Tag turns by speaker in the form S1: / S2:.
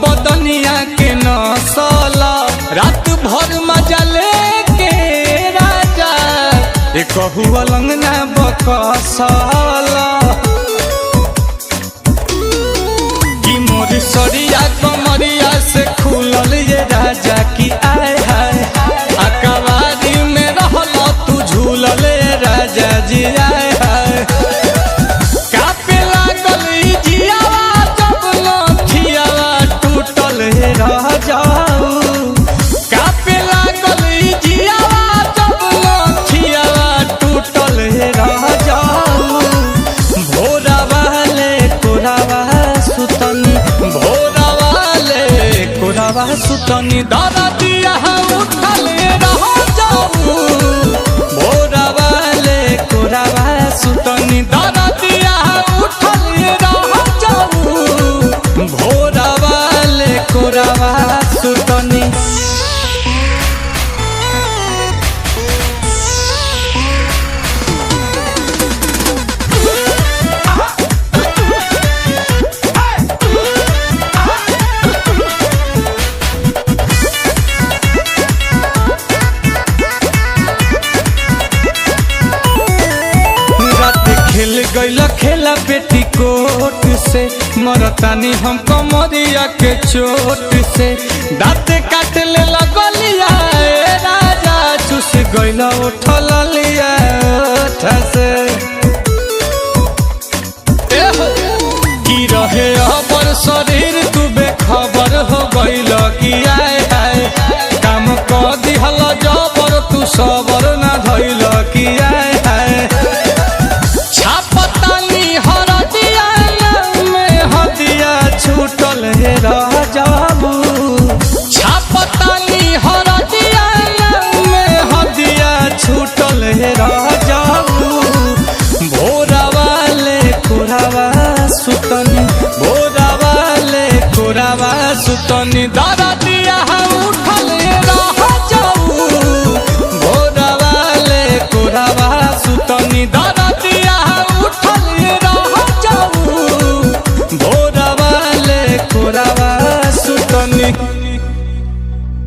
S1: बदनिया के नसला रात भर मजा लेके राजा कहू अलंग ना बकसला कि मोर सरिया कमरिया से खुलल ये राजा की आय हाय अकवारी में रहल तू झूलल राजा जी आय हाय कापे लागल जियावा जब नथियावा टूटल रह जाऊ कापे लागल जियावा जब नथियावा टूटल रह जाऊ भोरा वाले कोरावा सुतनी भोरा वाले कोरावा सुतनी दादा दिया उठल रह जाऊ भोरा वाले कोरावा सुतनी दादा दिया उठल रह जाऊ भोरा वाले कोरावा सुतनी खेल गईल खेला बेटी कोट से मरतानी हम कमरिया के चोट से दाँत काट ले लगलिया राजा चुस गईल उठल लिया से की रहे अबर शरीर तू बेखबर हो गईल कि आय हाय काम क दिहल जबर तू सबर ना धइल कि आय हाय छूटल रह जाबू छापतानी हरदिया में हदिया छूटल रह जाबू भोरा वाले कोरावा सुतनी भोरा वाले कोरावा सुतनी दादा दिया उठल रह जाऊ भोरा वाले कोरावा सुतनी दादा दिया उठल रह जाऊ भोरा कोरावा सुतनी।